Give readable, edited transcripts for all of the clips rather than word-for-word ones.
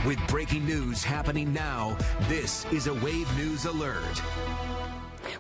With breaking news happening now, this is a Wave News Alert.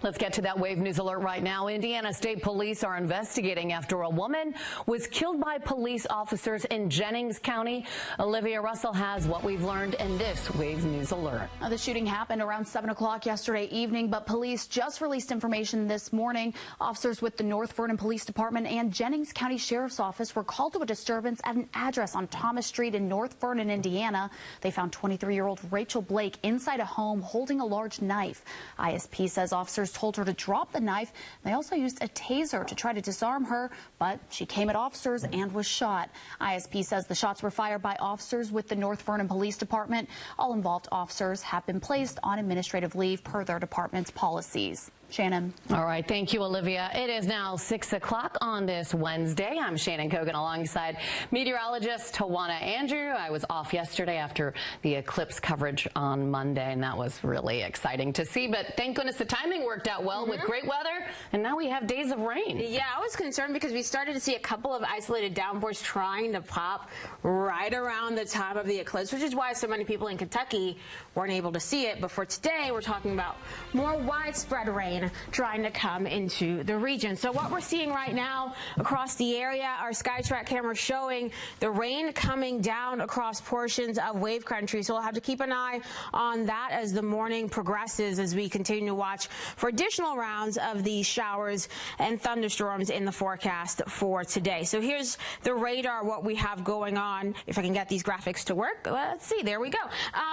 Let's get to that Wave News Alert right now. Indiana State Police are investigating after a woman was killed by police officers in Jennings County. Olivia Russell has what we've learned in this Wave News Alert. The shooting happened around 7 o'clock yesterday evening, but police just released information this morning. Officers with the North Vernon Police Department and Jennings County Sheriff's Office were called to a disturbance at an address on Thomas Street in North Vernon, Indiana. They found 23-year-old Rachel Blake inside a home holding a large knife. ISP says officers told her to drop the knife. They also used a taser to try to disarm her, but she came at officers and was shot. ISP says the shots were fired by officers with the North Vernon Police Department. All involved officers have been placed on administrative leave per their department's policies. Shannon. All right. Thank you, Olivia. It is now 6 o'clock on this Wednesday. I'm Shannon Kogan alongside meteorologist Tawana Andrew. I was off yesterday after the eclipse coverage on Monday, and that was really exciting to see. But thank goodness the timing worked out well with great weather, and now we have days of rain. Yeah, I was concerned because we started to see a couple of isolated downpours trying to pop right around the time of the eclipse, which is why so many people in Kentucky weren't able to see it. But for today, we're talking about more widespread rain trying to come into the region. So what we're seeing right now across the area, our SkyTrack camera showing the rain coming down across portions of wave country. So we'll have to keep an eye on that as the morning progresses, as we continue to watch for additional rounds of these showers and thunderstorms in the forecast for today. So here's the radar, what we have going on. If I can get these graphics to work, let's see, there we go.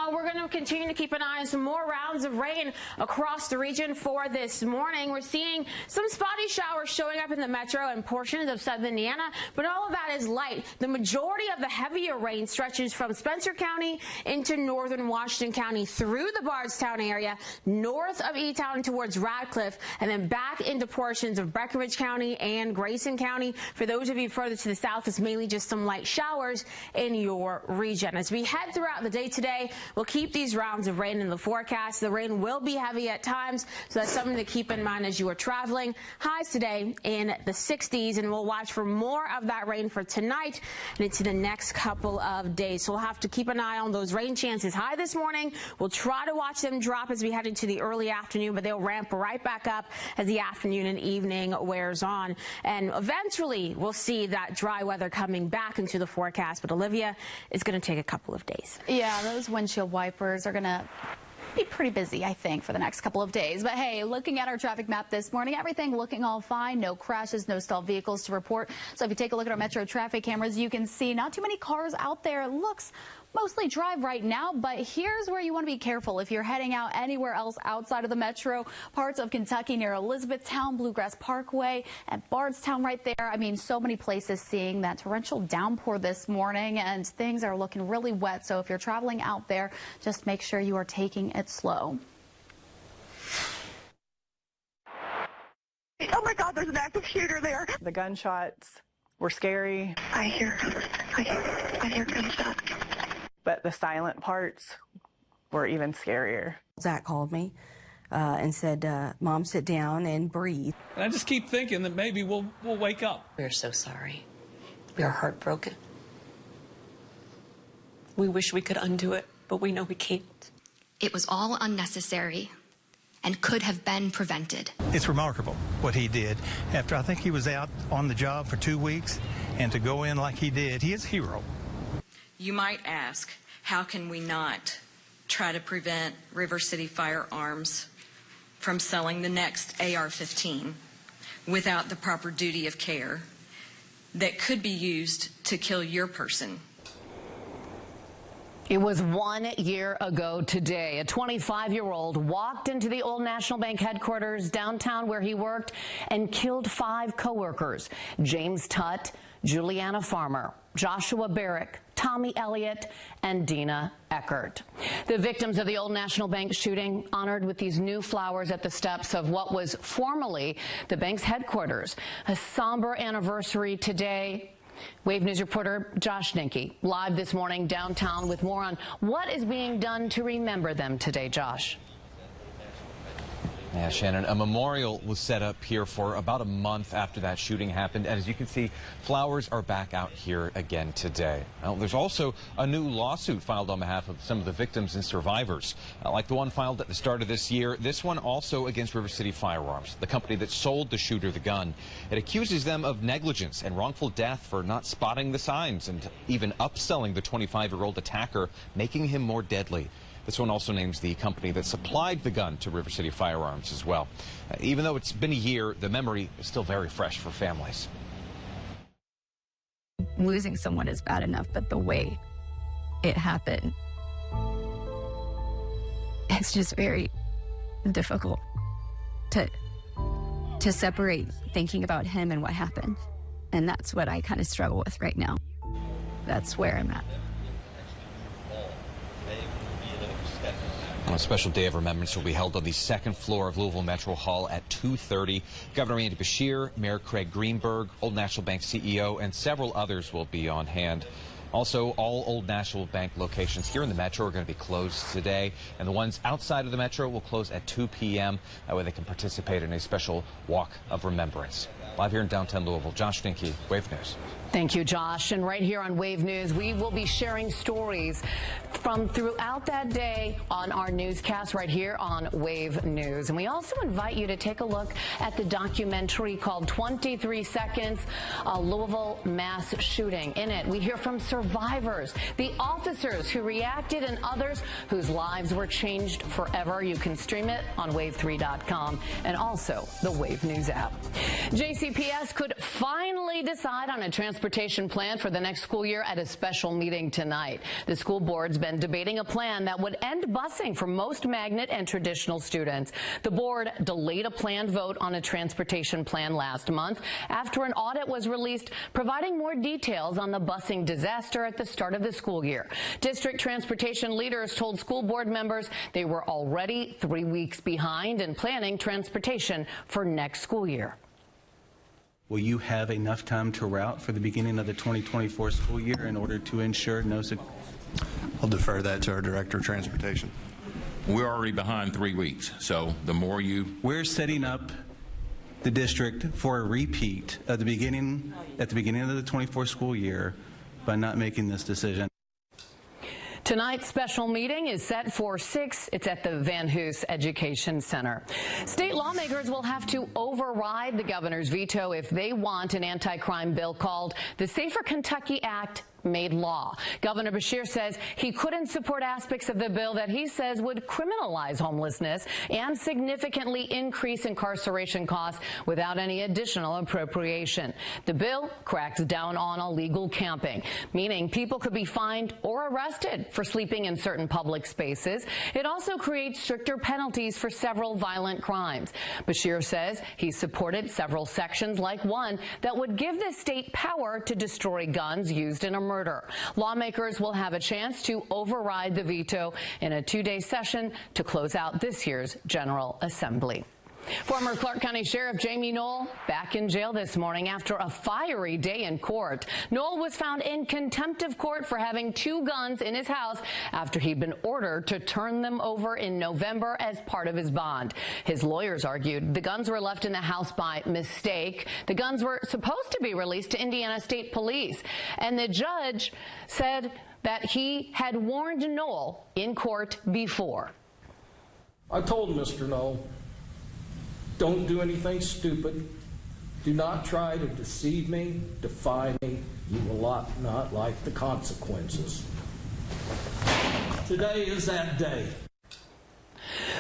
We're going to continue to keep an eye on some more rounds of rain across the region for this morning. We're seeing some spotty showers showing up in the metro and portions of southern Indiana, but all of that is light. The majority of the heavier rain stretches from Spencer County into northern Washington County through the Bardstown area, north of E-Town towards Radcliffe, and then back into portions of Breckinridge County and Grayson County. For those of you further to the south, it's mainly just some light showers in your region. As we head throughout the day today, we'll keep these rounds of rain in the forecast. The rain will be heavy at times, so that's something to keep in mind as you are traveling. Highs today in the 60s, and we'll watch for more of that rain for tonight and into the next couple of days. So we'll have to keep an eye on those rain chances high this morning. We'll try to watch them drop as we head into the early afternoon, but they'll ramp right back up as the afternoon and evening wears on. And eventually we'll see that dry weather coming back into the forecast. But Olivia, it's going to take a couple of days. Yeah, those windshield wipers are going to be pretty busy, I think, for the next couple of days. But hey, looking at our traffic map this morning, everything looking all fine. No crashes, no stalled vehicles to report. So if you take a look at our metro traffic cameras, you can see not too many cars out there. It looks mostly dry right now, but here's where you want to be careful if you're heading out anywhere else outside of the metro parts of Kentucky, near Elizabethtown, Bluegrass Parkway, and Bardstown right there. I mean, so many places seeing that torrential downpour this morning, and things are looking really wet. So if you're traveling out there, just make sure you are taking it slow. Oh my God, there's an active shooter there. The gunshots were scary. I hear gunshots. But the silent parts were even scarier. Zach called me and said, Mom, sit down and breathe. And I just keep thinking that maybe we'll wake up. We're so sorry. We are heartbroken. We wish we could undo it, but we know we can't. It was all unnecessary and could have been prevented. It's remarkable what he did after I think he was out on the job for 2 weeks, and to go in like he did, he is a hero. You might ask, how can we not try to prevent River City Firearms from selling the next AR-15 without the proper duty of care that could be used to kill your person? It was 1 year ago today. A 25-year-old walked into the Old National Bank headquarters downtown where he worked and killed 5 coworkers: James Tutt, Juliana Farmer, Joshua Barrick, Tommy Elliott, and Dina Eckert. The victims of the Old National Bank shooting honored with these new flowers at the steps of what was formerly the bank's headquarters. A somber anniversary today. Wave News reporter Josh Ninke live this morning downtown with more on what is being done to remember them today. Josh. Yeah, Shannon, a memorial was set up here for about a month after that shooting happened. And as you can see, flowers are back out here again today. Now, there's also a new lawsuit filed on behalf of some of the victims and survivors. Like the one filed at the start of this year, this one also against River City Firearms, the company that sold the shooter the gun. It accuses them of negligence and wrongful death for not spotting the signs and even upselling the 25-year-old attacker, making him more deadly. This one also names the company that supplied the gun to River City Firearms as well. Even though it's been a year, the memory is still very fresh for families. Losing someone is bad enough, but the way it happened, it's just very difficult to separate thinking about him and what happened. And that's what I kind of struggle with right now. That's where I'm at. A special day of remembrance will be held on the second floor of Louisville Metro Hall at 2:30. Governor Andy Beshear, Mayor Craig Greenberg, Old National Bank CEO, and several others will be on hand. Also, all Old National Bank locations here in the Metro are going to be closed today, and the ones outside of the Metro will close at 2 p.m. That way they can participate in a special walk of remembrance. Live here in downtown Louisville, Josh Stinky, Wave News. Thank you, Josh. And right here on Wave News, we will be sharing stories from throughout that day on our newscast right here on Wave News. And we also invite you to take a look at the documentary called 23 Seconds, a Louisville mass shooting. In it, we hear from survivors, the officers who reacted, and others whose lives were changed forever. You can stream it on wave3.com and also the Wave News app. JCPS could finally decide on a transportation plan for the next school year at a special meeting tonight. The school board's been debating a plan that would end busing for most magnet and traditional students. The board delayed a planned vote on a transportation plan last month after an audit was released providing more details on the busing disaster at the start of the school year. District transportation leaders told school board members they were already 3 weeks behind in planning transportation for next school year. Will you have enough time to route for the beginning of the 2024 school year in order to ensure no... I'll defer that to our Director of Transportation. We're already behind 3 weeks, so the more you... We're setting up the district for a repeat at the beginning of the 24 school year by not making this decision. Tonight's special meeting is set for 6. It's at the Van Hoos Education Center. State lawmakers will have to override the governor's veto if they want an anti-crime bill called the Safer Kentucky Act made law. Governor Beshear says he couldn't support aspects of the bill that he says would criminalize homelessness and significantly increase incarceration costs without any additional appropriation. The bill cracks down on illegal camping, meaning people could be fined or arrested for sleeping in certain public spaces. It also creates stricter penalties for several violent crimes. Beshear says he supported several sections like one that would give the state power to destroy guns used in a murder. Lawmakers will have a chance to override the veto in a 2-day session to close out this year's General Assembly. Former Clark County Sheriff Jamie Knoll back in jail this morning after a fiery day in court. Knoll was found in contempt of court for having 2 guns in his house after he'd been ordered to turn them over in November as part of his bond. His lawyers argued the guns were left in the house by mistake. The guns were supposed to be released to Indiana State Police, and the judge said that he had warned Knoll in court before. I told Mr. Knoll, don't do anything stupid. Do not try to deceive me, defy me. You will not like the consequences. Today is that day.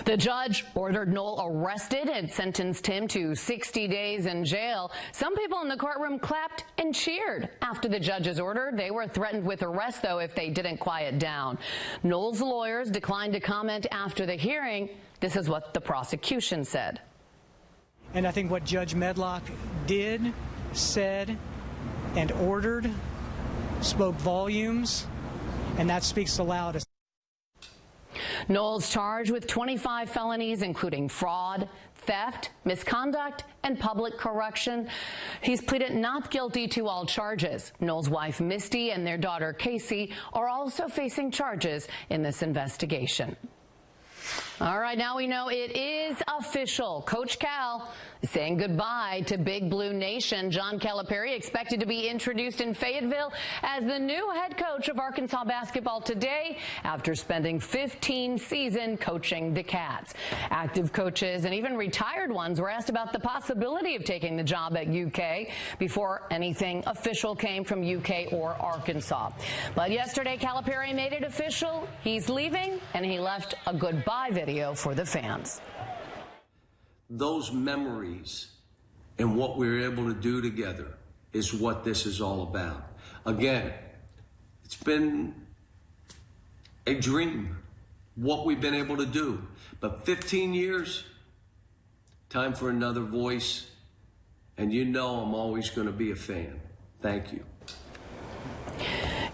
The judge ordered Knoll arrested and sentenced him to 60 days in jail. Some people in the courtroom clapped and cheered after the judge's order. They were threatened with arrest, though, if they didn't quiet down. Knoll's lawyers declined to comment after the hearing. This is what the prosecution said. And I think what Judge Medlock did, said, and ordered spoke volumes, and that speaks the loudest. Knoll's charged with 25 felonies, including fraud, theft, misconduct, and public corruption. He's pleaded not guilty to all charges. Knoll's wife, Misty, and their daughter, Casey, are also facing charges in this investigation. All right, now we know it is official. Coach Cal is saying goodbye to Big Blue Nation. John Calipari expected to be introduced in Fayetteville as the new head coach of Arkansas basketball today after spending 15 seasons coaching the Cats. Active coaches and even retired ones were asked about the possibility of taking the job at UK before anything official came from UK or Arkansas. But yesterday, Calipari made it official. He's leaving, and he left a goodbye video for the fans. Those memories and what we were able to do together is what this is all about. Again, it's been a dream, what we've been able to do. But 15 years, time for another voice. And you know I'm always going to be a fan. Thank you.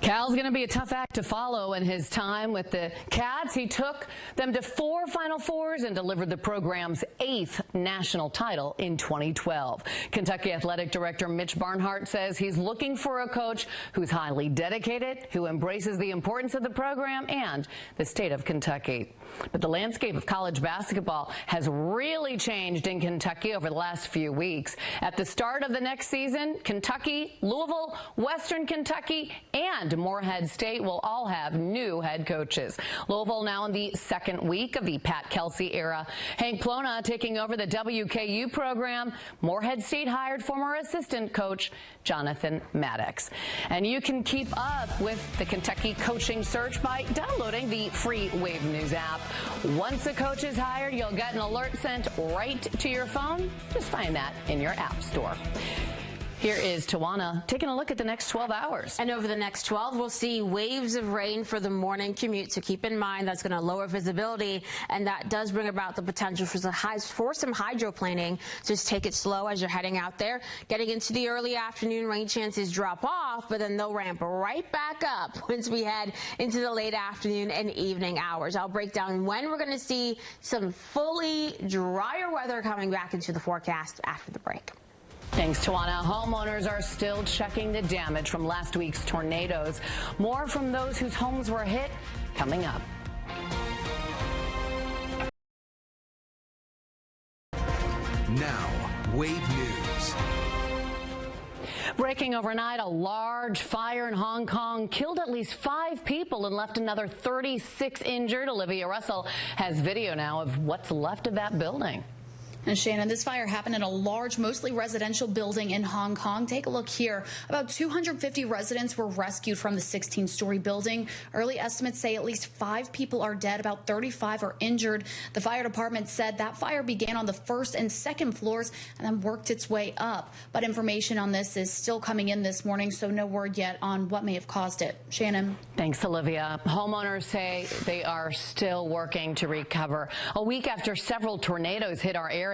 Cal's going to be a tough act to follow in his time with the Cats. He took them to 4 Final Fours and delivered the program's 8th national title in 2012. Kentucky Athletic Director Mitch Barnhart says he's looking for a coach who's highly dedicated, who embraces the importance of the program and the state of Kentucky. But the landscape of college basketball has really changed in Kentucky over the last few weeks. At the start of the next season, Kentucky, Louisville, Western Kentucky, and Morehead State will all have new head coaches. Louisville now in the 2nd week of the Pat Kelsey era. Hank Plona taking over the WKU program. Morehead State hired former assistant coach Jonathan Maddox. And you can keep up with the Kentucky coaching search by downloading the free Wave News app. Once a coach is hired, you'll get an alert sent right to your phone. Just find that in your app store. Here is Tawana taking a look at the next 12 hours. And over the next 12, we'll see waves of rain for the morning commute. So keep in mind that's going to lower visibility, and that does bring about the potential for some hydroplaning. So just take it slow as you're heading out there. Getting into the early afternoon, rain chances drop off, but then they'll ramp right back up once we head into the late afternoon and evening hours. I'll break down when we're going to see some fully drier weather coming back into the forecast after the break. Thanks, Tawana. Homeowners are still checking the damage from last week's tornadoes. More from those whose homes were hit coming up. Now, Wave News. Breaking overnight, a large fire in Hong Kong killed at least 5 people and left another 36 injured. Olivia Russell has video now of what's left of that building. And Shannon, this fire happened in a large, mostly residential building in Hong Kong. Take a look here. About 250 residents were rescued from the 16-story building. Early estimates say at least 5 people are dead, about 35 are injured. The fire department said that fire began on the 1st and 2nd floors and then worked its way up. But information on this is still coming in this morning, so no word yet on what may have caused it. Shannon. Thanks, Olivia. Homeowners say they are still working to recover. A week after several tornadoes hit our area,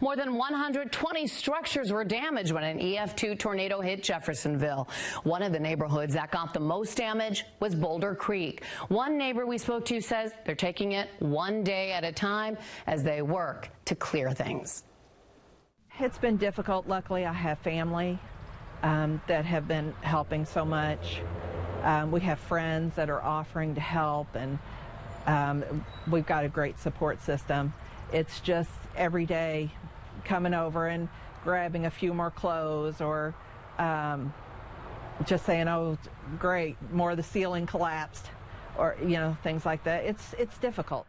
more than 120 structures were damaged when an EF2 tornado hit Jeffersonville. One of the neighborhoods that got the most damage was Boulder Creek. One neighbor we spoke to says they're taking it one day at a time as they work to clear things. It's been difficult. Luckily, I have family that have been helping so much. We have friends that are offering to help, and we've got a great support system. It's just every day coming over and grabbing a few more clothes, or just saying, oh, great, more of the ceiling collapsed, or, you know, things like that. It's difficult.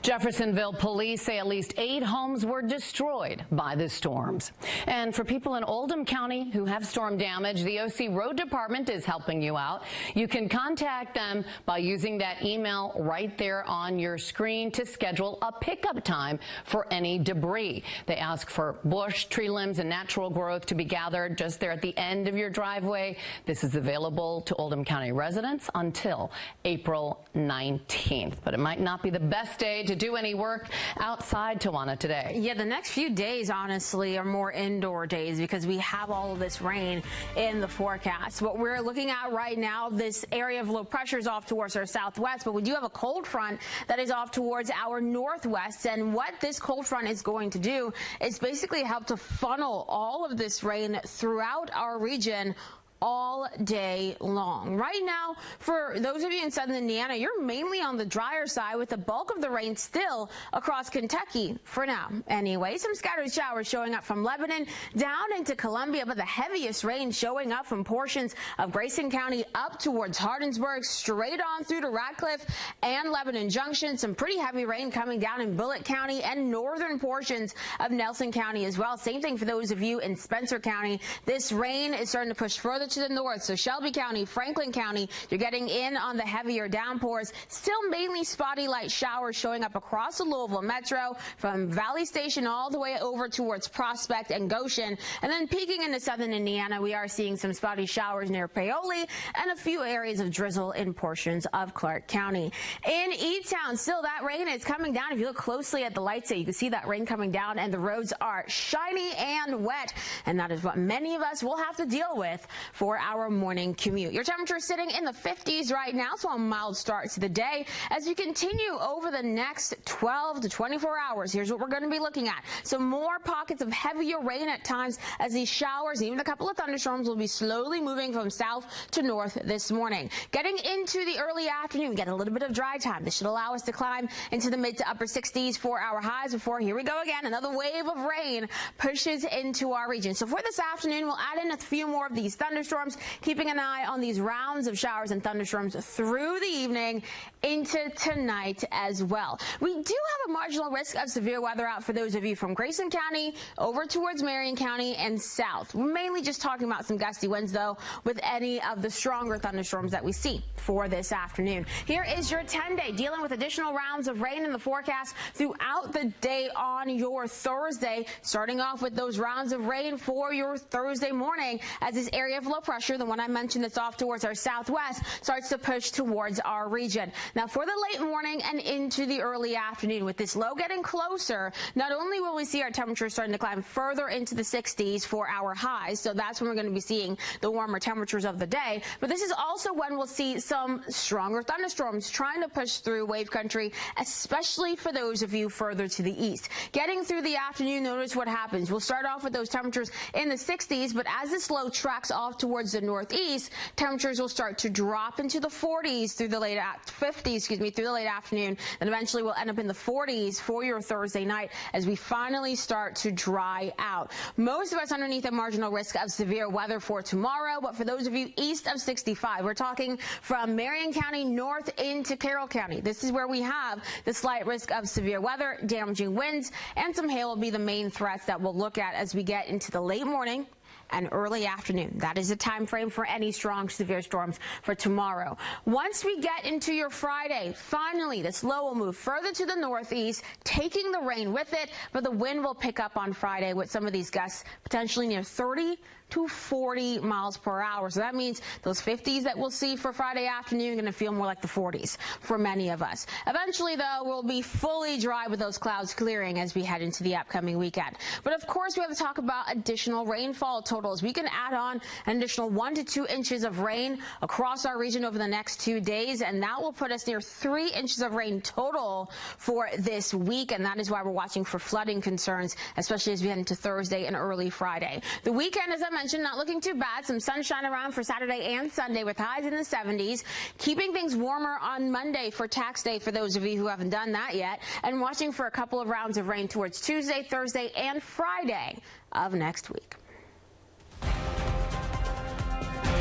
Jeffersonville police say at least 8 homes were destroyed by the storms. And for people in Oldham County who have storm damage, the OC Road Department is helping you out. You can contact them by using that email right there on your screen to schedule a pickup time for any debris. They ask for bush, tree limbs, and natural growth to be gathered just there at the end of your driveway. This is available to Oldham County residents until April 19th. But it might not be the best day to do any work outside, Tawana, today. Yeah, the next few days, honestly, are more indoor days because we have all of this rain in the forecast. What we're looking at right now, this area of low pressure is off towards our southwest, but we do have a cold front that is off towards our northwest. And what this cold front is going to do is basically help to funnel all of this rain throughout our region all day long. Right now, for those of you in southern Indiana, you're mainly on the drier side with the bulk of the rain still across Kentucky for now. Anyway, some scattered showers showing up from Lebanon down into Columbia, but the heaviest rain showing up from portions of Grayson County up towards Hardinsburg, straight on through to Radcliffe and Lebanon Junction. Some pretty heavy rain coming down in Bullitt County and northern portions of Nelson County as well. Same thing for those of you in Spencer County. This rain is starting to push further to the north, so Shelby County, Franklin County, you're getting in on the heavier downpours. Still mainly spotty light showers showing up across the Louisville Metro from Valley Station all the way over towards Prospect and Goshen. And then peeking into southern Indiana, we are seeing some spotty showers near Paoli and a few areas of drizzle in portions of Clark County. In E-Town, still that rain is coming down. If you look closely at the lights there, you can see that rain coming down and the roads are shiny and wet. And that is what many of us will have to deal with for our morning commute. Your temperature is sitting in the 50s right now, so a mild start to the day. As you continue over the next 12 to 24 hours, here's what we're going to be looking at. Some more pockets of heavier rain at times as these showers, even a couple of thunderstorms, will be slowly moving from south to north this morning. Getting into the early afternoon, get a little bit of dry time. This should allow us to climb into the mid to upper 60s for our highs before, here we go again, another wave of rain pushes into our region. So for this afternoon, we'll add in a few more of these thunderstorms, keeping an eye on these rounds of showers and thunderstorms through the evening into tonight as well. We do have a marginal risk of severe weather out for those of you from Grayson County over towards Marion County and south. We're mainly just talking about some gusty winds, though, with any of the stronger thunderstorms that we see for this afternoon. Here is your 10-day, dealing with additional rounds of rain in the forecast throughout the day on your Thursday, starting off with those rounds of rain for your Thursday morning as this area of low pressure, the one I mentioned that's off towards our southwest, starts to push towards our region. Now for the late morning and into the early afternoon, with this low getting closer, not only will we see our temperatures starting to climb further into the 60s for our highs, so that's when we're going to be seeing the warmer temperatures of the day, but this is also when we'll see some stronger thunderstorms trying to push through wave country, especially for those of you further to the east. Getting through the afternoon, notice what happens. We'll start off with those temperatures in the 60s, but as this low tracks off towards the northeast, temperatures will start to drop into the 40s through the late 50s, through the late afternoon, and eventually we'll end up in the 40s for your Thursday night as we finally start to dry out. Most of us underneath a marginal risk of severe weather for tomorrow, but for those of you east of 65, we're talking from Marion County north into Carroll County. This is where we have the slight risk of severe weather, damaging winds, and some hail will be the main threats that we'll look at as we get into the late morning and early afternoon. That is the time frame for any strong severe storms for tomorrow. Once we get into your Friday, finally this low will move further to the northeast, taking the rain with it, but the wind will pick up on Friday with some of these gusts potentially near 30 to 40 miles per hour. So that means those 50s that we'll see for Friday afternoon are going to feel more like the 40s for many of us. Eventually, though, we'll be fully dry with those clouds clearing as we head into the upcoming weekend. But of course, we have to talk about additional rainfall totals. We can add on an additional 1 to 2 inches of rain across our region over the next 2 days, and that will put us near 3 inches of rain total for this week, and that is why we're watching for flooding concerns, especially as we head into Thursday and early Friday. The weekend, as I mentioned, not looking too bad. Some sunshine around for Saturday and Sunday with highs in the 70s. Keeping things warmer on Monday for tax day for those of you who haven't done that yet. And watching for a couple of rounds of rain towards Tuesday, Thursday, and Friday of next week.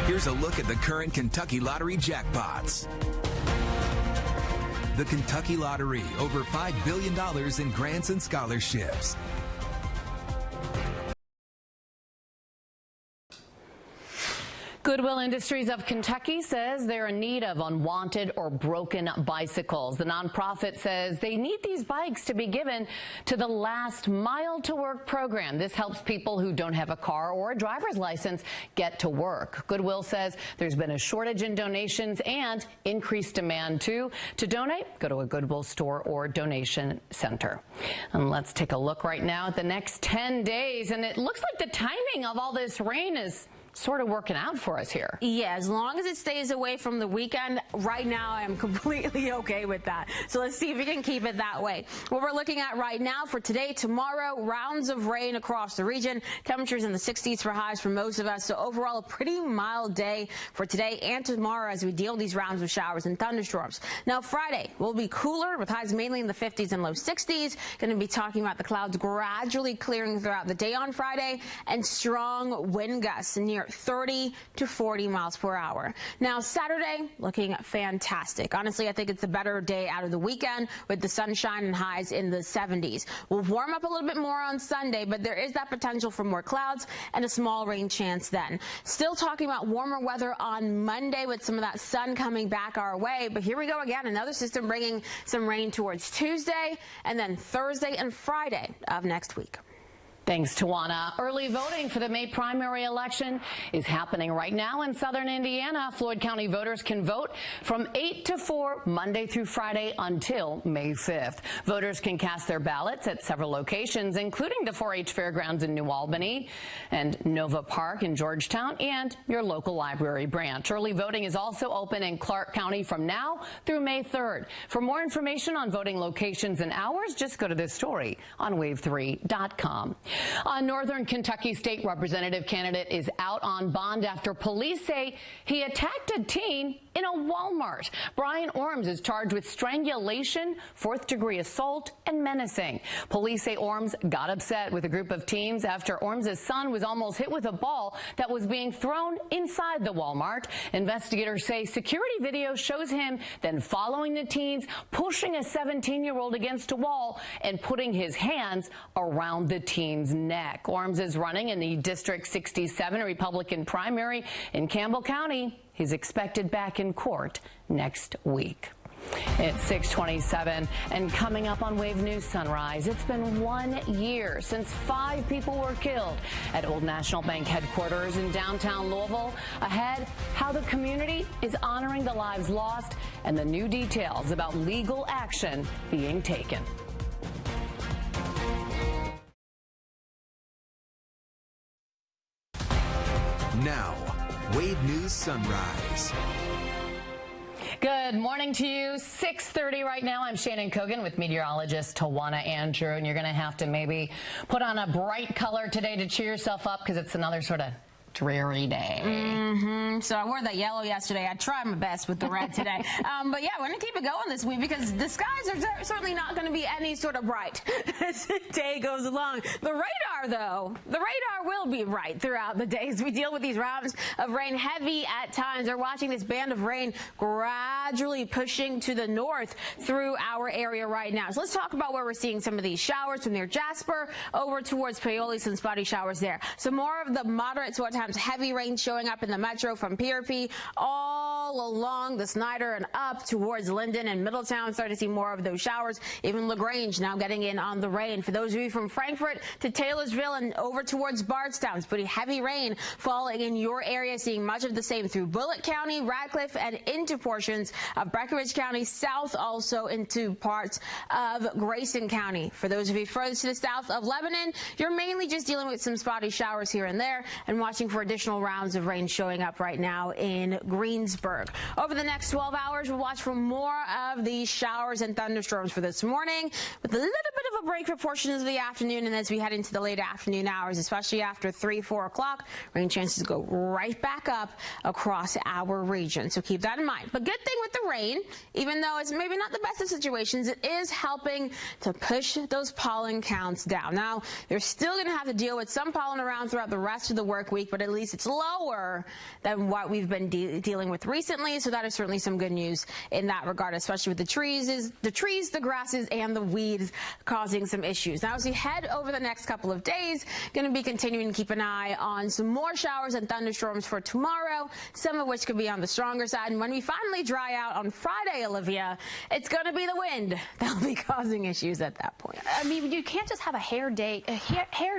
Here's a look at the current Kentucky Lottery jackpots. The Kentucky Lottery, over $5 billion in grants and scholarships. Goodwill Industries of Kentucky says they're in need of unwanted or broken bicycles. The nonprofit says they need these bikes to be given to the Last Mile to Work program. This helps people who don't have a car or a driver's license get to work. Goodwill says there's been a shortage in donations and increased demand too. To donate, go to a Goodwill store or donation center. And let's take a look right now at the next 10 days. And it looks like the timing of all this rain is sort of working out for us here. Yeah, as long as it stays away from the weekend, right now I am completely okay with that. So let's see if we can keep it that way. What we're looking at right now for today, tomorrow, rounds of rain across the region. Temperatures in the 60s for highs for most of us. So overall, a pretty mild day for today and tomorrow as we deal with these rounds of showers and thunderstorms. Now, Friday will be cooler with highs mainly in the 50s and low 60s. Going to be talking about the clouds gradually clearing throughout the day on Friday and strong wind gusts near 30 to 40 miles per hour. Now, Saturday looking fantastic. Honestly, I think it's a better day out of the weekend with the sunshine and highs in the 70s. We'll warm up a little bit more on Sunday, but there is that potential for more clouds and a small rain chance then. Still talking about warmer weather on Monday with some of that sun coming back our way. But here we go again. Another system bringing some rain towards Tuesday and then Thursday and Friday of next week. Thanks, Tawana. Early voting for the May primary election is happening right now in southern Indiana. Floyd County voters can vote from 8 to 4 Monday through Friday until May 5th. Voters can cast their ballots at several locations, including the 4-H Fairgrounds in New Albany and Nova Park in Georgetown and your local library branch. Early voting is also open in Clark County from now through May 3rd. For more information on voting locations and hours, just go to this story on wave3.com. A Northern Kentucky state representative candidate is out on bond after police say he attacked a teen in a Walmart. Brian Orms is charged with strangulation, 4th-degree assault, and menacing. Police say Orms got upset with a group of teens after Orms' son was almost hit with a ball that was being thrown inside the Walmart. Investigators say security video shows him then following the teens, pushing a 17-year-old against a wall and putting his hands around the teen's neck. Orms is running in the District 67 Republican primary in Campbell County. He's expected back in court next week. It's 6:27 and coming up on Wave News Sunrise, it's been 1 year since 5 people were killed at Old National Bank headquarters in downtown Louisville. Ahead, how the community is honoring the lives lost and the new details about legal action being taken. Now, Wave News Sunrise. Good morning to you. 6:30 right now. I'm Shannon Kogan with meteorologist Tawana Andrew, and you're going to have to maybe put on a bright color today to cheer yourself up because it's another sort of dreary day. So I wore that yellow yesterday. I tried my best with the red today. But yeah, we're going to keep it going this week because the skies are certainly not going to be any sort of bright as the day goes along. The radar, though, the radar will be bright throughout the day as we deal with these rounds of rain, heavy at times. We're watching this band of rain gradually pushing to the north through our area right now. So let's talk about where we're seeing some of these showers from near Jasper over towards Paoli, some spotty showers there. So more of the moderate to at times heavy rain showing up in the metro from PRP all along the Snyder and up towards Linden and Middletown. Starting to see more of those showers. Even LaGrange now getting in on the rain. For those of you from Frankfort to Taylorsville and over towards Bardstown, it's pretty heavy rain falling in your area. Seeing much of the same through Bullitt County, Radcliffe, and into portions of Breckinridge County, south also into parts of Grayson County. For those of you further to the south of Lebanon, you're mainly just dealing with some spotty showers here and there and watching for additional rounds of rain showing up right now in Greensburg. Over the next 12 hours, we'll watch for more of these showers and thunderstorms for this morning with a little bit of a break for portions of the afternoon. And as we head into the late afternoon hours, especially after 3, 4 o'clock, rain chances go right back up across our region. So keep that in mind. But good thing with the rain, even though it's maybe not the best of situations, it is helping to push those pollen counts down. Now, you're still going to have to deal with some pollen around throughout the rest of the work week, but at least it's lower than what we've been dealing with recently. So that is certainly some good news in that regard, especially with the trees, the grasses, and the weeds causing some issues. Now, as we head over the next couple of days, going to be continuing to keep an eye on some more showers and thunderstorms for tomorrow, some of which could be on the stronger side. And when we finally dry out on Friday, Olivia, it's going to be the wind that'll be causing issues at that point. I mean, you can't just have a hair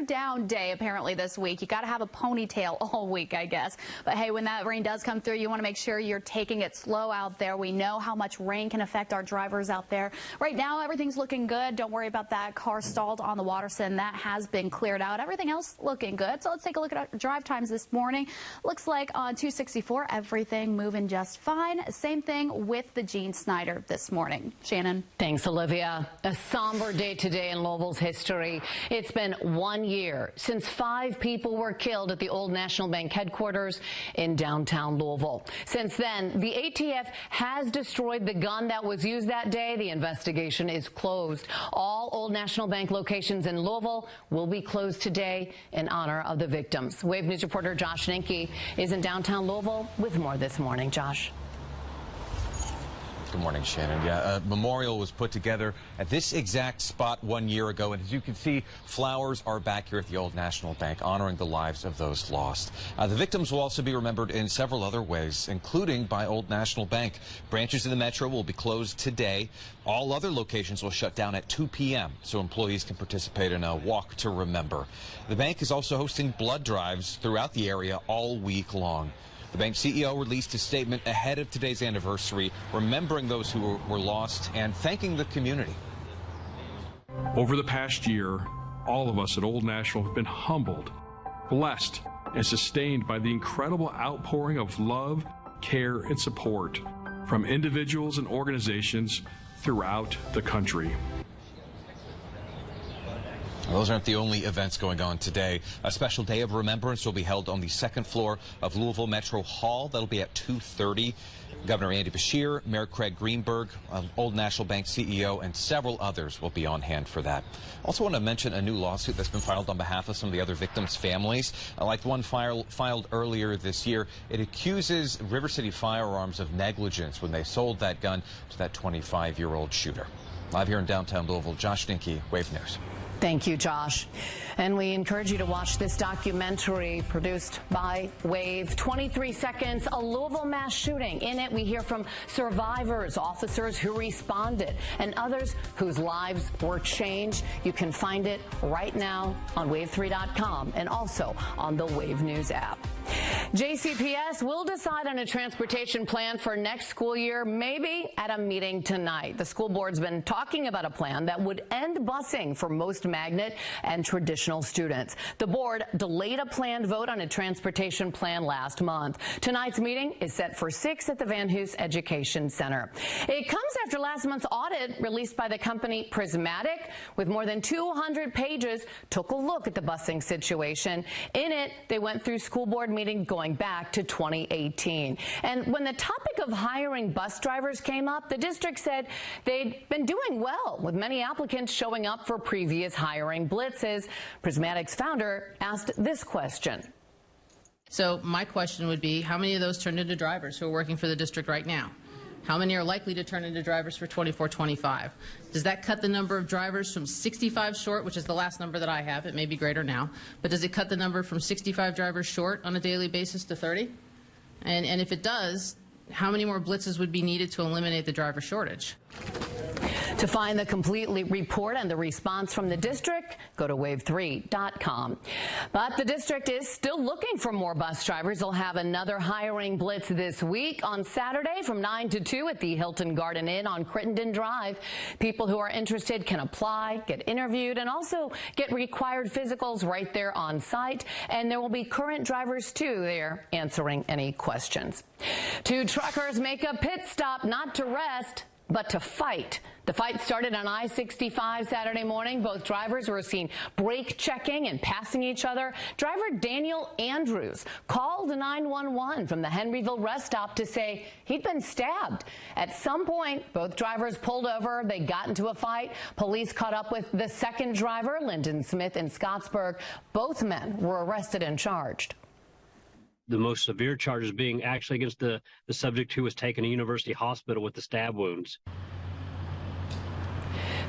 down day apparently this week. You got to have a ponytail all week, I guess. But hey, when that rain does come through, you want to make sure you're taking it slow out there. We know how much rain can affect our drivers out there. Right now, everything's looking good. Don't worry about that. that car stalled on the Watterson. That has been cleared out. Everything else looking good. So let's take a look at our drive times this morning. Looks like on 264, everything moving just fine. Same thing with the Gene Snyder this morning. Shannon. Thanks, Olivia. A somber day today in Louisville's history. It's been 1 year since 5 people were killed at the Old National Bank headquarters in downtown Louisville. Since then, the ATF has destroyed the gun that was used that day. The investigation is closed. All Old National Bank locations in Louisville will be closed today in honor of the victims. Wave News reporter Josh Ninke is in downtown Louisville with more this morning. Josh. Good morning, Shannon. Yeah, a memorial was put together at this exact spot 1 year ago. And as you can see, flowers are back here at the Old National Bank, honoring the lives of those lost. The victims will also be remembered in several other ways, including by Old National Bank. Branches in the metro will be closed today. All other locations will shut down at 2 p.m. so employees can participate in a walk to remember. The bank is also hosting blood drives throughout the area all week long. The bank CEO released a statement ahead of today's anniversary, remembering those who were lost and thanking the community. Over the past year, all of us at Old National have been humbled, blessed, and sustained by the incredible outpouring of love, care, and support from individuals and organizations throughout the country. Those aren't the only events going on today. A special day of remembrance will be held on the second floor of Louisville Metro Hall. That'll be at 2:30. Governor Andy Beshear, Mayor Craig Greenberg, Old National Bank CEO, and several others will be on hand for that. Also want to mention a new lawsuit that's been filed on behalf of some of the other victims' families. Like the one filed earlier this year, it accuses River City Firearms of negligence when they sold that gun to that 25-year-old shooter. Live here in downtown Louisville, Josh Ninke, Wave News. Thank you, Josh. And we encourage you to watch this documentary produced by Wave. 23 seconds, a Louisville mass shooting. In it, we hear from survivors, officers who responded, and others whose lives were changed. You can find it right now on wave3.com and also on the Wave News app. JCPS will decide on a transportation plan for next school year, maybe at a meeting tonight. The school board's been talking about a plan that would end busing for most magnet and traditional students. The board delayed a planned vote on a transportation plan last month. Tonight's meeting is set for 6 at the Van Hoos Education Center. It comes after last month's audit released by the company Prismatic, with more than 200 pages, took a look at the busing situation. In it, they went through school board meetings going back to 2018. And when the topic of hiring bus drivers came up, the district said they'd been doing well, with many applicants showing up for previous hiring blitzes. Prismatic's founder asked this question. So my question would be, how many of those turned into drivers who are working for the district right now? How many are likely to turn into drivers for 24-25? Does that cut the number of drivers from 65 short, which is the last number that I have? It may be greater now. But does it cut the number from 65 drivers short on a daily basis to 30? And if it does, how many more blitzes would be needed to eliminate the driver shortage? To find the complete report and the response from the district, go to wave3.com. But the district is still looking for more bus drivers. They'll have another hiring blitz this week on Saturday from 9 to 2 at the Hilton Garden Inn on Crittenden Drive. People who are interested can apply, get interviewed, and also get required physicals right there on site. And there will be current drivers, too, there answering any questions. 2 truckers make a pit stop, not to rest, but to fight. The fight started on I-65 Saturday morning. Both drivers were seen brake checking and passing each other. Driver Daniel Andrews called 911 from the Henryville rest stop to say he'd been stabbed. At some point, both drivers pulled over. They got into a fight. Police caught up with the second driver, Lyndon Smith, in Scottsburg. Both men were arrested and charged. The most severe charges being actually against the subject who was taken to University Hospital with the stab wounds.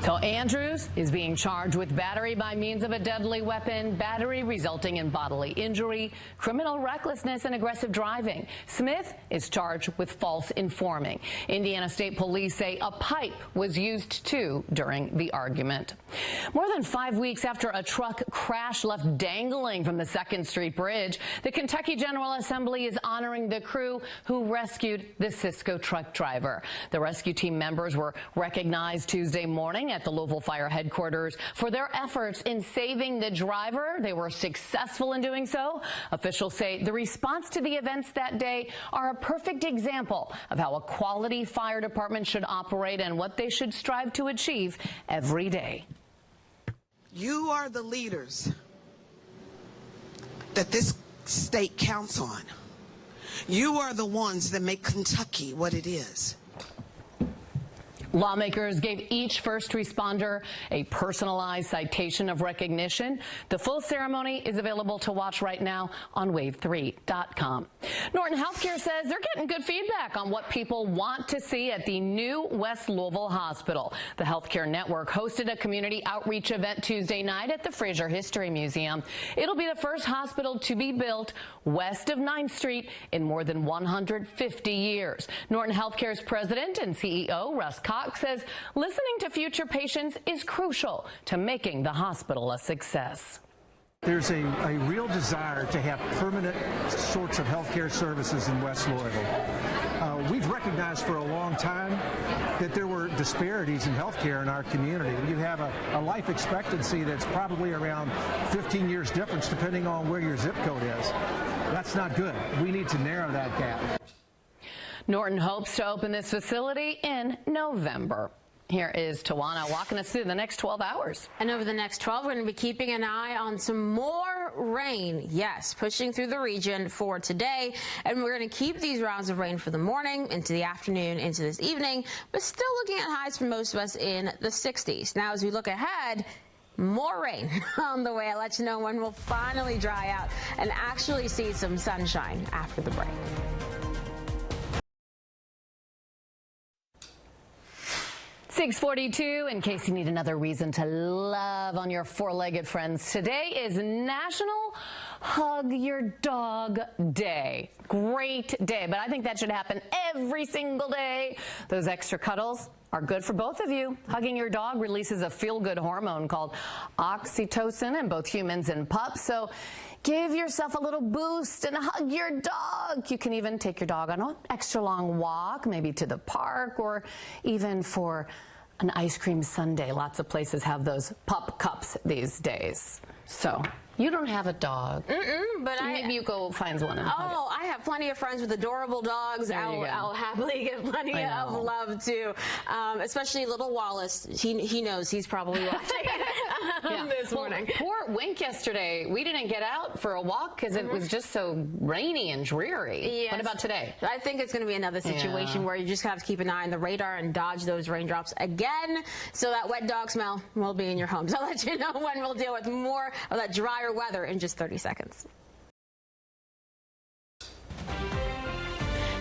So Andrews is being charged with battery by means of a deadly weapon, battery resulting in bodily injury, criminal recklessness, and aggressive driving. Smith is charged with false informing. Indiana State Police say a pipe was used, too, during the argument. More than 5 weeks after a truck crash left dangling from the 2nd Street Bridge, the Kentucky General Assembly is honoring the crew who rescued the Cisco truck driver. The rescue team members were recognized Tuesday morning at the Louisville Fire headquarters for their efforts in saving the driver. They were successful in doing so. Officials say the response to the events that day are a perfect example of how a quality fire department should operate and what they should strive to achieve every day. You are the leaders that this state counts on. You are the ones that make Kentucky what it is. Lawmakers gave each first responder a personalized citation of recognition. The full ceremony is available to watch right now on wave3.com. Norton Healthcare says they're getting good feedback on what people want to see at the new West Louisville Hospital. The Healthcare Network hosted a community outreach event Tuesday night at the Fraser History Museum. It'll be the first hospital to be built west of 9th Street in more than 150 years. Norton Healthcare's president and CEO, Russ Cox, says listening to future patients is crucial to making the hospital a success. There's a real desire to have permanent sorts of healthcare services in West Louisville. We've recognized for a long time that there were disparities in healthcare in our community. You have a life expectancy that's probably around 15 years difference depending on where your zip code is. That's not good. We need to narrow that gap. Norton hopes to open this facility in November. Here is Tawana walking us through the next 12 hours. And over the next 12, we're going to be keeping an eye on some more rain. Yes, pushing through the region for today. And we're going to keep these rounds of rain for the morning, into the afternoon, into this evening, but still looking at highs for most of us in the 60s. Now, as we look ahead, more rain on the way. I'll let you know when we'll finally dry out and actually see some sunshine after the break. .642, in case you need another reason to love on your four-legged friends, today is National Hug Your Dog Day. Great day, but I think that should happen every single day. Those extra cuddles are good for both of you. Hugging your dog releases a feel-good hormone called oxytocin in both humans and pups, so give yourself a little boost and hug your dog. You can even take your dog on an extra long walk, maybe to the park or even for an ice cream sundae. Lots of places have those pup cups these days. So you don't have a dog. But maybe you go find one and hug it. I have plenty of friends with adorable dogs. I'll happily give plenty of love to, especially little Wallace. He knows he's probably watching this morning. Poor Wink yesterday. We didn't get out for a walk because it was just so rainy and dreary. Yes. What about today? I think it's going to be another situation where you just have to keep an eye on the radar and dodge those raindrops again, so that wet dog smell will be in your home. So I'll let you know when we'll deal with more of that drier weather in just 30 seconds.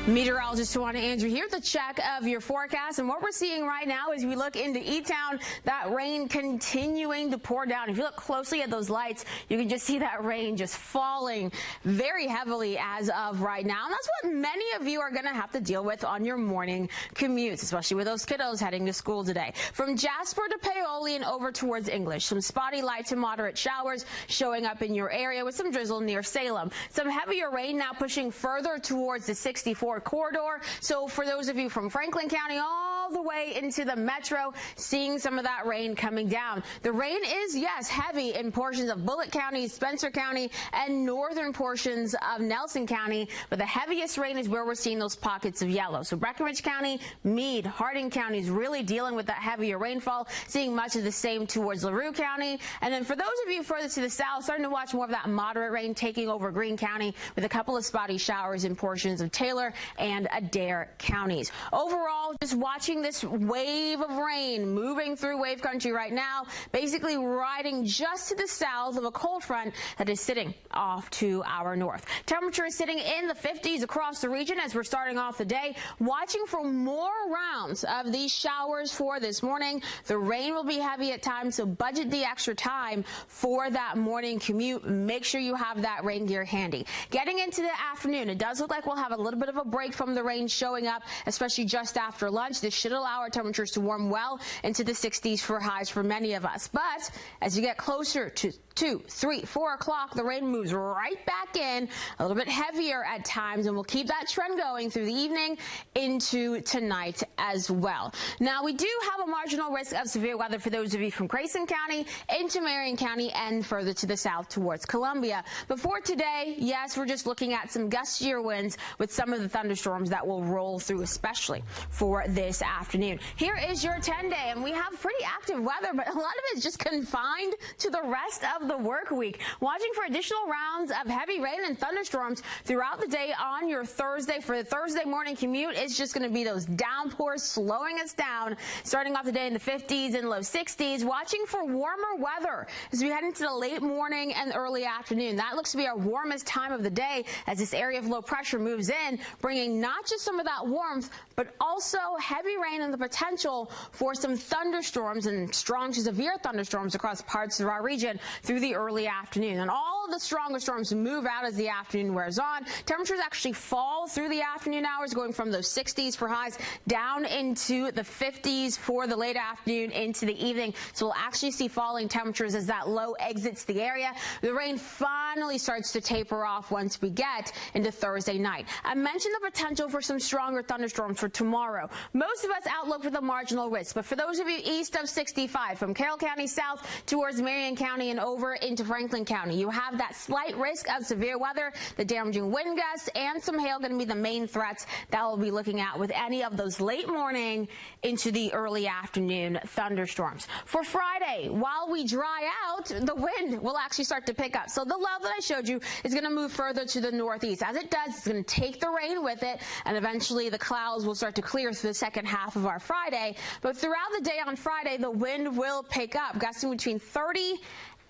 Meteorologist Tawana Andrew here, the check of your forecast. And what we're seeing right now as we look into E-Town, that rain continuing to pour down. If you look closely at those lights, you can just see that rain just falling very heavily as of right now. And that's what many of you are going to have to deal with on your morning commutes, especially with those kiddos heading to school today. From Jasper to Paoli and over towards English, some spotty light to moderate showers showing up in your area with some drizzle near Salem. Some heavier rain now pushing further towards the 64 corridor. So for those of you from Franklin County all the way into the metro, seeing some of that rain coming down. The rain is, yes, heavy in portions of Bullitt County, Spencer County, and northern portions of Nelson County, but the heaviest rain is where we're seeing those pockets of yellow. So Breckinridge County, Meade, Harding County is really dealing with that heavier rainfall, seeing much of the same towards LaRue County. And then for those of you further to the south, starting to watch more of that moderate rain taking over Greene County with a couple of spotty showers in portions of Taylor and Adair counties. Overall, just watching this wave of rain moving through wave country right now, basically riding just to the south of a cold front that is sitting off to our north. Temperature is sitting in the 50s across the region as we're starting off the day, watching for more rounds of these showers for this morning. The rain will be heavy at times, so budget the extra time for that morning commute. Make sure you have that rain gear handy. Getting into the afternoon, it does look like we'll have a little bit of a break from the rain showing up, especially just after lunch. This should allow our temperatures to warm well into the 60s for highs for many of us. But as you get closer to 2, 3, 4 o'clock, the rain moves right back in, a little bit heavier at times, and we'll keep that trend going through the evening into tonight as well. Now, we do have a marginal risk of severe weather for those of you from Grayson County into Marion County and further to the south towards Columbia. But for today, yes, we're just looking at some gustier winds with some of the thunderstorms that will roll through, especially for this afternoon. Here is your 10-day, and we have pretty active weather, but a lot of it is just confined to the rest of the work week. Watching for additional rounds of heavy rain and thunderstorms throughout the day on your Thursday. For the Thursday morning commute, it's just going to be those downpours slowing us down, starting off the day in the 50s and low 60s. Watching for warmer weather as we head into the late morning and early afternoon. That looks to be our warmest time of the day as this area of low pressure moves in, bringing not just some of that warmth, but also heavy rain and the potential for some thunderstorms and strong to severe thunderstorms across parts of our region through the early afternoon. And all of the stronger storms move out as the afternoon wears on. Temperatures actually fall through the afternoon hours, going from those 60s for highs down into the 50s for the late afternoon into the evening. So we'll actually see falling temperatures as that low exits the area. The rain finally starts to taper off once we get into Thursday night. I mentioned the potential for some stronger thunderstorms for tomorrow. Most of us outlook with a marginal risk, but for those of you east of 65, from Carroll County south towards Marion County and over into Franklin County, you have that slight risk of severe weather, the damaging wind gusts, and some hail going to be the main threats that we'll be looking at with any of those late morning into the early afternoon thunderstorms. For Friday, while we dry out, the wind will actually start to pick up. So the low that I showed you is going to move further to the northeast. As it does, it's going to take the rain with it, and eventually the clouds will start to clear through the second half of our Friday. But throughout the day on Friday, the wind will pick up, gusting between 30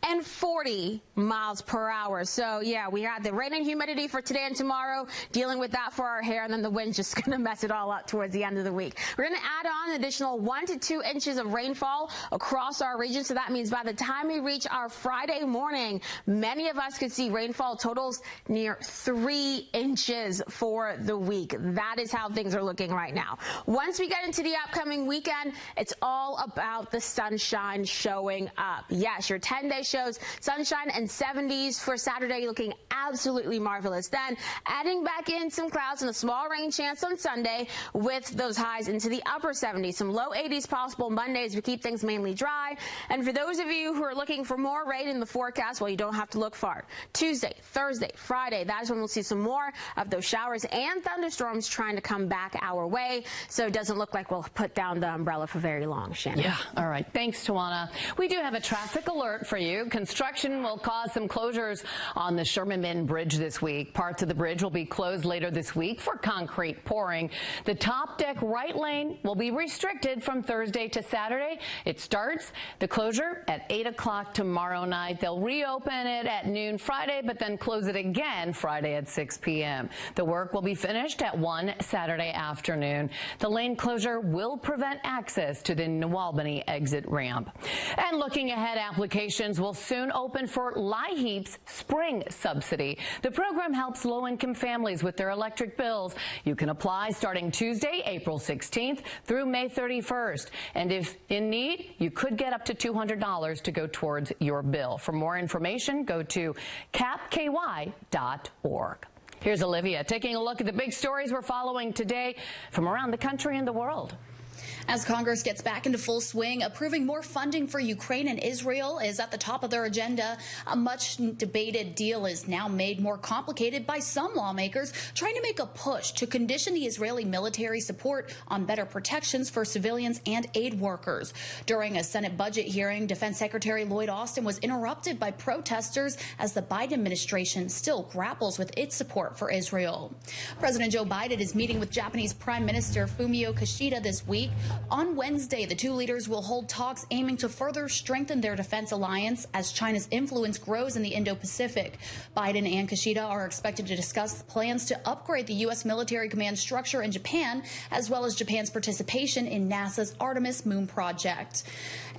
and 40 miles per hour. So yeah, we had the rain and humidity for today and tomorrow, dealing with that for our hair, and then the wind's just going to mess it all up towards the end of the week. We're going to add on an additional 1 to 2 inches of rainfall across our region. So that means by the time we reach our Friday morning, many of us could see rainfall totals near 3 inches for the week. That is how things are looking right now. Once we get into the upcoming weekend, it's all about the sunshine showing up. Yes, your 10-day shows sunshine and 70s for Saturday, looking absolutely marvelous. Then adding back in some clouds and a small rain chance on Sunday with those highs into the upper 70s. Some low 80s possible Monday as we keep things mainly dry. And for those of you who are looking for more rain in the forecast, well, you don't have to look far. Tuesday, Thursday, Friday, that is when we'll see some more of those showers and thunderstorms trying to come back our way. So it doesn't look like we'll put down the umbrella for very long, Shannon. Yeah. All right. Thanks, Tawana. We do have a traffic alert for you. Construction will cause some closures on the Sherman Bridge this week. Parts of the bridge will be closed later this week for concrete pouring. The top deck right lane will be restricted from Thursday to Saturday. It starts the closure at 8 o'clock tomorrow night. They'll reopen it at noon Friday, but then close it again Friday at 6 p.m. The work will be finished at 1 Saturday afternoon. The lane closure will prevent access to the New Albany exit ramp. And looking ahead, applications will soon open for LIHEAP's spring subsidy. The program helps low-income families with their electric bills. You can apply starting Tuesday, April 16th through May 31st. And if in need, you could get up to $200 to go towards your bill. For more information, go to capky.org. Here's Olivia taking a look at the big stories we're following today from around the country and the world. As Congress gets back into full swing, approving more funding for Ukraine and Israel is at the top of their agenda. A much debated deal is now made more complicated by some lawmakers trying to make a push to condition the Israeli military support on better protections for civilians and aid workers. During a Senate budget hearing, Defense Secretary Lloyd Austin was interrupted by protesters as the Biden administration still grapples with its support for Israel. President Joe Biden is meeting with Japanese Prime Minister Fumio Kishida this week. On Wednesday, the two leaders will hold talks aiming to further strengthen their defense alliance as China's influence grows in the Indo-Pacific. Biden and Kishida are expected to discuss plans to upgrade the U.S. military command structure in Japan, as well as Japan's participation in NASA's Artemis moon project.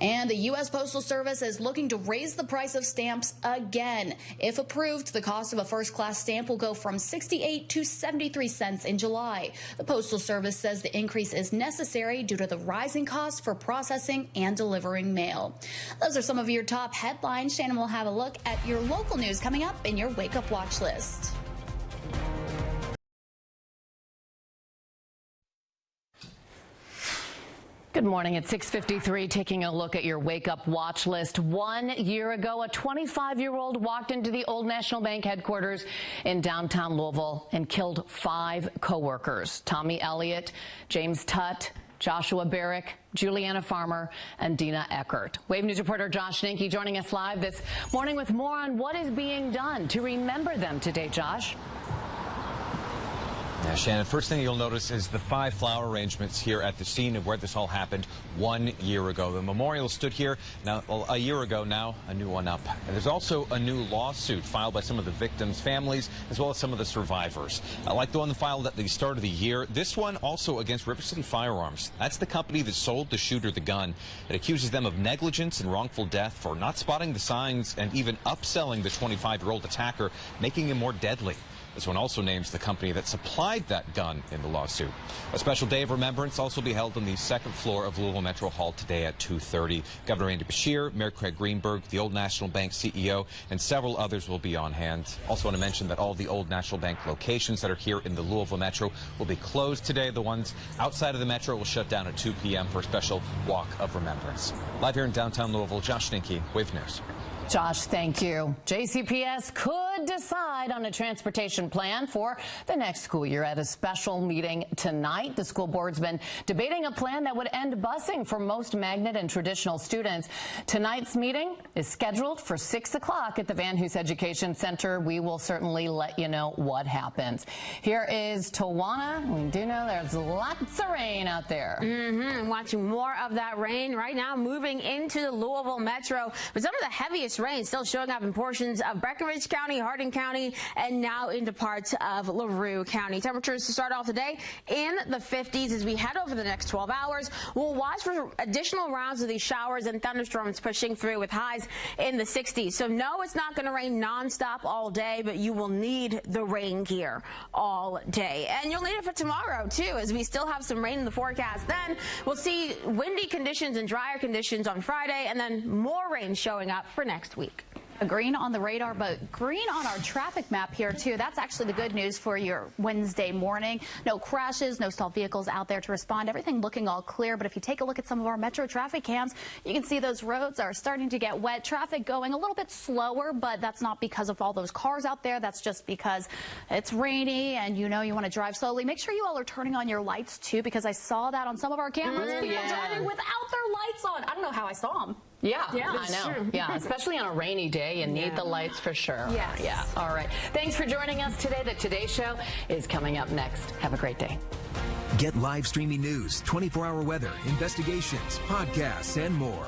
And the U.S. Postal Service is looking to raise the price of stamps again. If approved, the cost of a first-class stamp will go from 68 to 73 cents in July. The Postal Service says the increase is necessary due to to the rising costs for processing and delivering mail. Those are some of your top headlines. Shannon will have a look at your local news coming up in your Wake Up Watch list. Good morning. At 6:53, taking a look at your Wake Up Watch list. 1 year ago, a 25-year-old walked into the Old National Bank headquarters in downtown Louisville and killed 5 coworkers. Tommy Elliott, James Tutt, Joshua Barrick, Juliana Farmer, and Dina Eckert. Wave News reporter Josh Ninke joining us live this morning with more on what is being done to remember them today. Josh? Yeah, Shannon, first thing you'll notice is the 5 flower arrangements here at the scene of where this all happened 1 year ago. The memorial stood here now a year ago, now a new one up. And there's also a new lawsuit filed by some of the victims' families as well as some of the survivors. Like the one filed at the start of the year, this one also against River City Firearms. That's the company that sold the shooter the gun. It accuses them of negligence and wrongful death for not spotting the signs and even upselling the 25-year-old attacker, making him more deadly. This one also names the company that supplied that gun in the lawsuit. A special day of remembrance also be held on the 2nd floor of Louisville Metro Hall today at 2:30. Governor Andy Beshear, Mayor Craig Greenberg, the Old National Bank CEO, and several others will be on hand. Also want to mention that all the Old National Bank locations that are here in the Louisville Metro will be closed today. The ones outside of the Metro will shut down at 2 p.m. for a special walk of remembrance. Live here in downtown Louisville, Josh Ninke, Wave News. Josh, thank you. JCPS could decide on a transportation plan for the next school year at a special meeting tonight. The school board's been debating a plan that would end busing for most magnet and traditional students. Tonight's meeting is scheduled for 6 o'clock at the Van Hoos Education Center. We will certainly let you know what happens. Here is Tawana. We do know there's lots of rain out there. Watching more of that rain right now, moving into the Louisville Metro. But some of the heaviest rain still showing up in portions of Breckinridge County, Hardin County, and now into parts of LaRue County. Temperatures to start off today in the 50s as we head over the next 12 hours. We'll watch for additional rounds of these showers and thunderstorms pushing through with highs in the 60s. So no, it's not going to rain nonstop all day, but you will need the rain gear all day. And you'll need it for tomorrow, too, as we still have some rain in the forecast. Then we'll see windy conditions and drier conditions on Friday, and then more rain showing up for next week. Green on the radar, but green on our traffic map here, too. That's actually the good news for your Wednesday morning. No crashes, no stalled vehicles out there to respond. Everything looking all clear. But if you take a look at some of our Metro traffic cams, you can see those roads are starting to get wet. Traffic going a little bit slower, but that's not because of all those cars out there. That's just because it's rainy and you know you want to drive slowly. Make sure you all are turning on your lights, too, because I saw that on some of our cameras. People driving without their lights on. I don't know how I saw them. Yeah, I know. True. Yeah, especially on a rainy day, you need the lights for sure. Yes. Yeah. All right. Thanks for joining us today. The Today Show is coming up next. Have a great day. Get live streaming news, 24-hour weather, investigations, podcasts, and more.